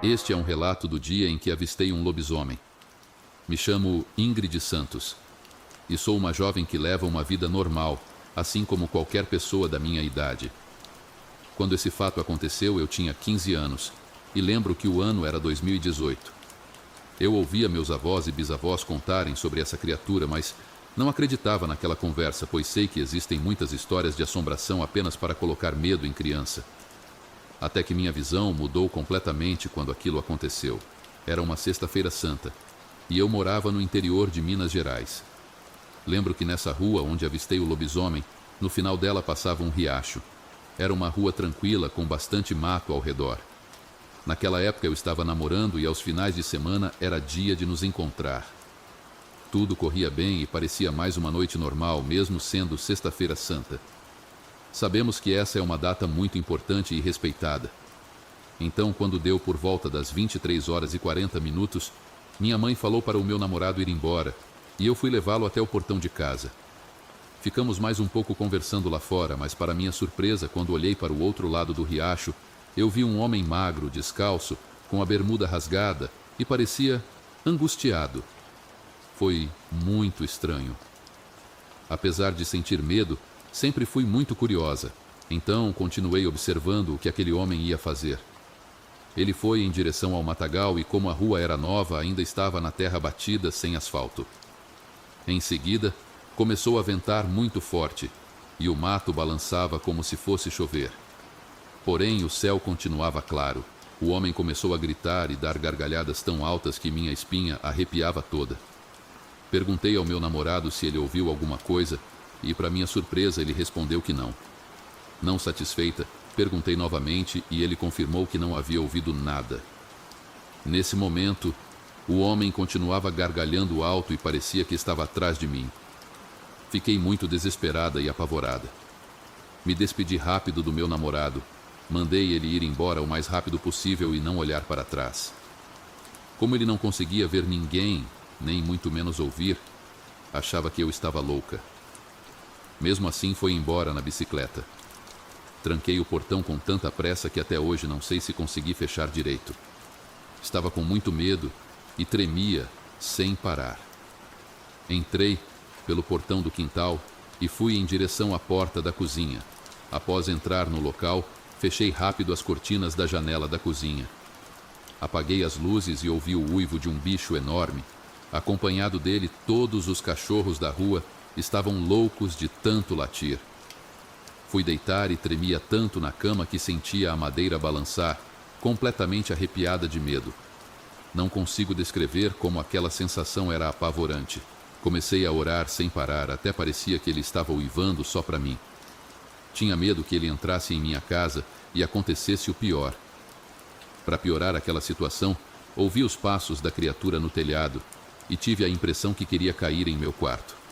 Este é um relato do dia em que avistei um lobisomem. Me chamo Ingrid Santos e sou uma jovem que leva uma vida normal, assim como qualquer pessoa da minha idade. Quando esse fato aconteceu, eu tinha 15 anos e lembro que o ano era 2018. Eu ouvia meus avós e bisavós contarem sobre essa criatura, mas não acreditava naquela conversa, pois sei que existem muitas histórias de assombração apenas para colocar medo em criança. Até que minha visão mudou completamente quando aquilo aconteceu. Era uma sexta-feira santa e eu morava no interior de Minas Gerais. Lembro que nessa rua onde avistei o lobisomem, no final dela passava um riacho. Era uma rua tranquila com bastante mato ao redor. Naquela época eu estava namorando e aos finais de semana era dia de nos encontrar. Tudo corria bem e parecia mais uma noite normal, mesmo sendo sexta-feira santa. Sabemos que essa é uma data muito importante e respeitada. Então, quando deu por volta das 23 horas e 40 minutos, minha mãe falou para o meu namorado ir embora, e eu fui levá-lo até o portão de casa. Ficamos mais um pouco conversando lá fora, mas para minha surpresa, quando olhei para o outro lado do riacho, eu vi um homem magro, descalço, com a bermuda rasgada, e parecia angustiado. Foi muito estranho. Apesar de sentir medo, sempre fui muito curiosa, então continuei observando o que aquele homem ia fazer. Ele foi em direção ao matagal e, como a rua era nova, ainda estava na terra batida, sem asfalto. Em seguida, começou a ventar muito forte, e o mato balançava como se fosse chover. Porém, o céu continuava claro. O homem começou a gritar e dar gargalhadas tão altas que minha espinha arrepiava toda. Perguntei ao meu namorado se ele ouviu alguma coisa, e, para minha surpresa, ele respondeu que não. Não satisfeita, perguntei novamente e ele confirmou que não havia ouvido nada. Nesse momento, o homem continuava gargalhando alto e parecia que estava atrás de mim. Fiquei muito desesperada e apavorada. Me despedi rápido do meu namorado, mandei ele ir embora o mais rápido possível e não olhar para trás. Como ele não conseguia ver ninguém, nem muito menos ouvir, achava que eu estava louca. Mesmo assim, foi embora na bicicleta. Tranquei o portão com tanta pressa que até hoje não sei se consegui fechar direito. Estava com muito medo e tremia sem parar. Entrei pelo portão do quintal e fui em direção à porta da cozinha. Após entrar no local, fechei rápido as cortinas da janela da cozinha. Apaguei as luzes e ouvi o uivo de um bicho enorme. Acompanhado dele, todos os cachorros da rua estavam loucos de tanto latir. Fui deitar e tremia tanto na cama que sentia a madeira balançar, completamente arrepiada de medo. Não consigo descrever como aquela sensação era apavorante. Comecei a orar sem parar, até parecia que ele estava uivando só para mim. Tinha medo que ele entrasse em minha casa e acontecesse o pior. Para piorar aquela situação, ouvi os passos da criatura no telhado e tive a impressão que queria cair em meu quarto.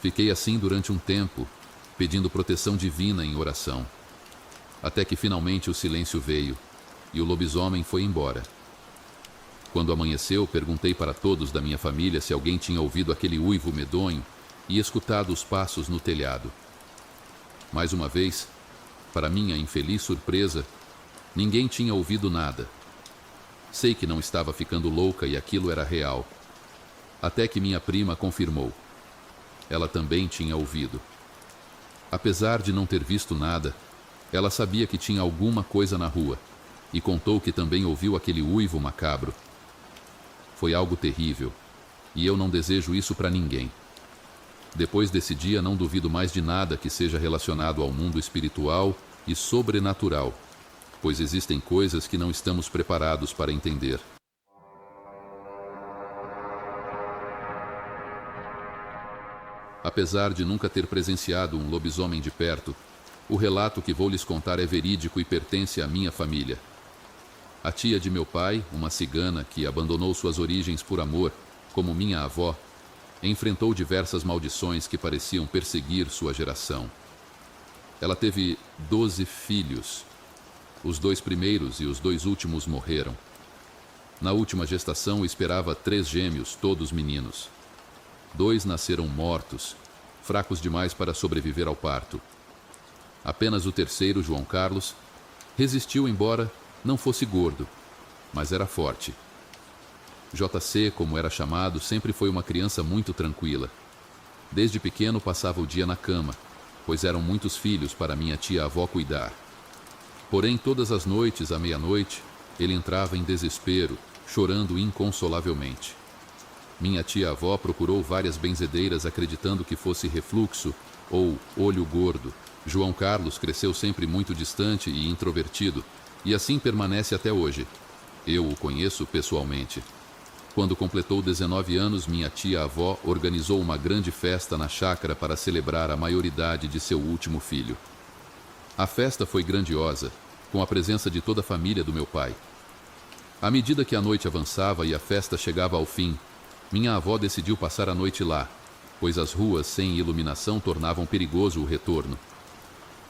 Fiquei assim durante um tempo, pedindo proteção divina em oração. Até que finalmente o silêncio veio e o lobisomem foi embora. Quando amanheceu, perguntei para todos da minha família se alguém tinha ouvido aquele uivo medonho e escutado os passos no telhado. Mais uma vez, para minha infeliz surpresa, ninguém tinha ouvido nada. Sei que não estava ficando louca e aquilo era real. Até que minha prima confirmou. Ela também tinha ouvido. Apesar de não ter visto nada, ela sabia que tinha alguma coisa na rua e contou que também ouviu aquele uivo macabro. Foi algo terrível e eu não desejo isso para ninguém. Depois desse dia não duvido mais de nada que seja relacionado ao mundo espiritual e sobrenatural, pois existem coisas que não estamos preparados para entender. Apesar de nunca ter presenciado um lobisomem de perto, o relato que vou lhes contar é verídico e pertence à minha família. A tia de meu pai, uma cigana que abandonou suas origens por amor, como minha avó, enfrentou diversas maldições que pareciam perseguir sua geração. Ela teve 12 filhos. Os 2 primeiros e os 2 últimos morreram. Na última gestação esperava 3 gêmeos, todos meninos. 2 nasceram mortos, fracos demais para sobreviver ao parto. Apenas o terceiro, João Carlos, resistiu embora não fosse gordo. mas era forte. JC, como era chamado, sempre foi uma criança muito tranquila. Desde pequeno passava o dia na cama, pois eram muitos filhos para minha tia-avó cuidar. Porém, todas as noites, à meia-noite, ele entrava em desespero, chorando inconsolavelmente. Minha tia-avó procurou várias benzedeiras acreditando que fosse refluxo ou olho gordo. João Carlos cresceu sempre muito distante e introvertido, e assim permanece até hoje. Eu o conheço pessoalmente. Quando completou 19 anos, minha tia-avó organizou uma grande festa na chácara para celebrar a maioridade de seu último filho. A festa foi grandiosa, com a presença de toda a família do meu pai. À medida que a noite avançava e a festa chegava ao fim, minha avó decidiu passar a noite lá, pois as ruas sem iluminação tornavam perigoso o retorno.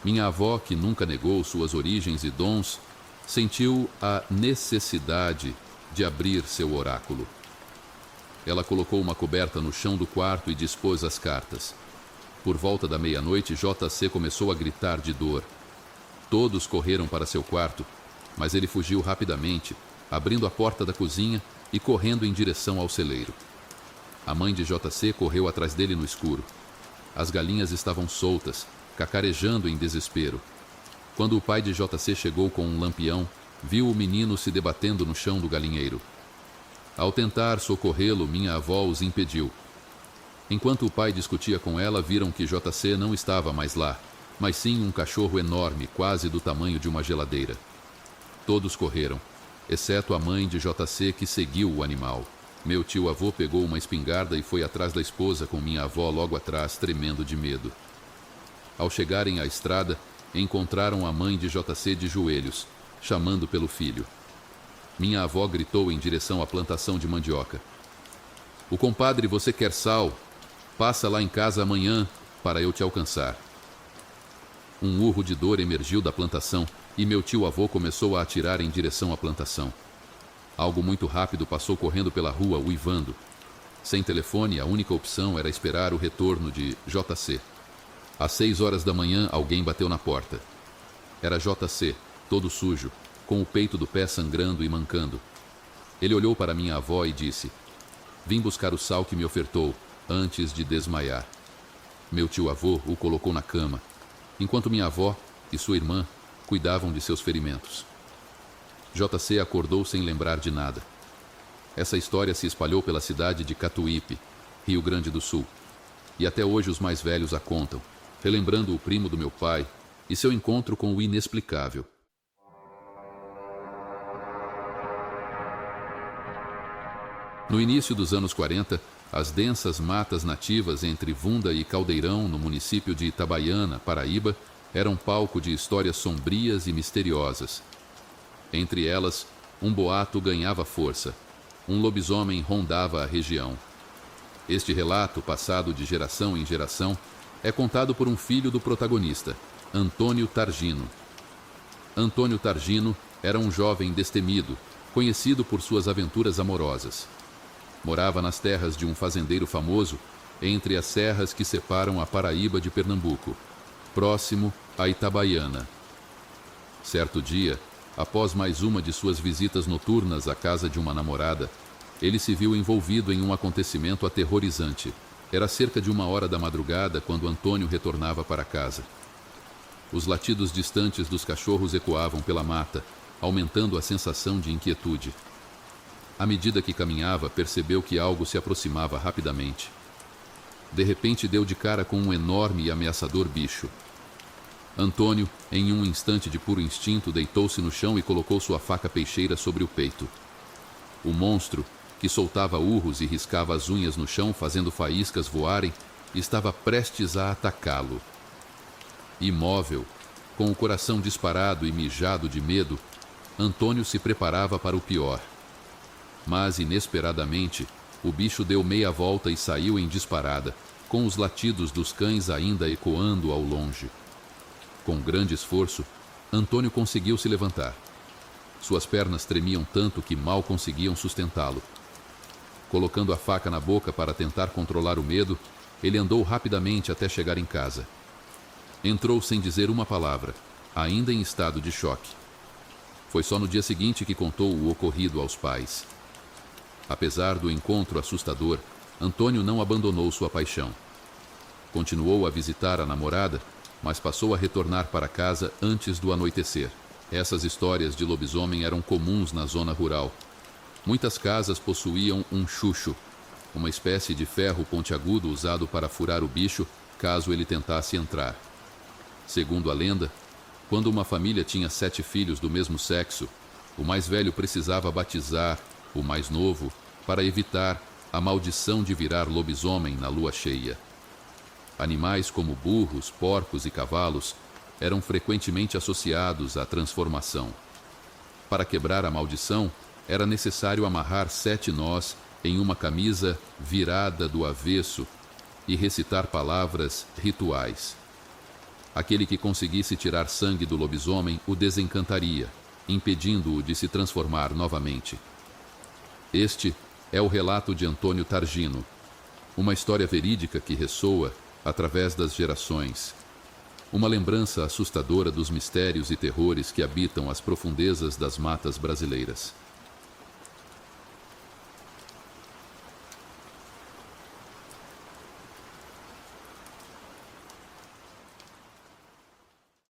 Minha avó, que nunca negou suas origens e dons, sentiu a necessidade de abrir seu oráculo. Ela colocou uma coberta no chão do quarto e dispôs as cartas. Por volta da meia-noite, JC começou a gritar de dor. Todos correram para seu quarto, mas ele fugiu rapidamente, abrindo a porta da cozinha e correndo em direção ao celeiro. A mãe de JC correu atrás dele no escuro. As galinhas estavam soltas, cacarejando em desespero. Quando o pai de JC chegou com um lampião, viu o menino se debatendo no chão do galinheiro. Ao tentar socorrê-lo, minha avó os impediu. Enquanto o pai discutia com ela, viram que JC não estava mais lá, mas sim um cachorro enorme, quase do tamanho de uma geladeira. Todos correram, exceto a mãe de JC, que seguiu o animal. Meu tio-avô pegou uma espingarda e foi atrás da esposa, com minha avó logo atrás, tremendo de medo. Ao chegarem à estrada, encontraram a mãe de JC de joelhos, chamando pelo filho. Minha avó gritou em direção à plantação de mandioca. "O compadre, você quer sal? Passa lá em casa amanhã para eu te alcançar." Um urro de dor emergiu da plantação e meu tio-avô começou a atirar em direção à plantação. Algo muito rápido passou correndo pela rua, uivando. Sem telefone, a única opção era esperar o retorno de JC. Às 6 horas da manhã, alguém bateu na porta. Era JC, todo sujo, com o peito do pé sangrando e mancando. Ele olhou para minha avó e disse: "Vim buscar o sal que me ofertou, antes de desmaiar." Meu tio-avô o colocou na cama, enquanto minha avó e sua irmã cuidavam de seus ferimentos. JC acordou sem lembrar de nada. Essa história se espalhou pela cidade de Catuípe, Rio Grande do Sul, e até hoje os mais velhos a contam, relembrando o primo do meu pai e seu encontro com o inexplicável. No início dos anos 40, as densas matas nativas entre Vunda e Caldeirão, no município de Itabaiana, Paraíba, eram palco de histórias sombrias e misteriosas. Entre elas, um boato ganhava força. Um lobisomem rondava a região. Este relato, passado de geração em geração, é contado por um filho do protagonista, Antônio Targino. Antônio Targino era um jovem destemido, conhecido por suas aventuras amorosas. Morava nas terras de um fazendeiro famoso, entre as serras que separam a Paraíba de Pernambuco, próximo a Itabaiana. Certo dia, após mais uma de suas visitas noturnas à casa de uma namorada, ele se viu envolvido em um acontecimento aterrorizante. Era cerca de 1 hora da madrugada quando Antônio retornava para casa. Os latidos distantes dos cachorros ecoavam pela mata, aumentando a sensação de inquietude. À medida que caminhava, percebeu que algo se aproximava rapidamente. De repente, deu de cara com um enorme e ameaçador bicho. Antônio, em um instante de puro instinto, deitou-se no chão e colocou sua faca peixeira sobre o peito. O monstro, que soltava urros e riscava as unhas no chão, fazendo faíscas voarem, estava prestes a atacá-lo. Imóvel, com o coração disparado e mijado de medo, Antônio se preparava para o pior. Mas, inesperadamente, o bicho deu meia volta e saiu em disparada, com os latidos dos cães ainda ecoando ao longe. Com grande esforço, Antônio conseguiu se levantar. Suas pernas tremiam tanto que mal conseguiam sustentá-lo. Colocando a faca na boca para tentar controlar o medo, ele andou rapidamente até chegar em casa. Entrou sem dizer uma palavra, ainda em estado de choque. Foi só no dia seguinte que contou o ocorrido aos pais. Apesar do encontro assustador, Antônio não abandonou sua paixão. Continuou a visitar a namorada, mas passou a retornar para casa antes do anoitecer. Essas histórias de lobisomem eram comuns na zona rural. Muitas casas possuíam um chucho, uma espécie de ferro pontiagudo usado para furar o bicho caso ele tentasse entrar. Segundo a lenda, quando uma família tinha 7 filhos do mesmo sexo, o mais velho precisava batizar o mais novo para evitar a maldição de virar lobisomem na lua cheia. Animais como burros, porcos e cavalos eram frequentemente associados à transformação. Para quebrar a maldição, era necessário amarrar 7 nós em uma camisa virada do avesso e recitar palavras rituais. Aquele que conseguisse tirar sangue do lobisomem o desencantaria, impedindo-o de se transformar novamente. Este é o relato de Antônio Targino, uma história verídica que ressoa através das gerações. Uma lembrança assustadora dos mistérios e terrores que habitam as profundezas das matas brasileiras.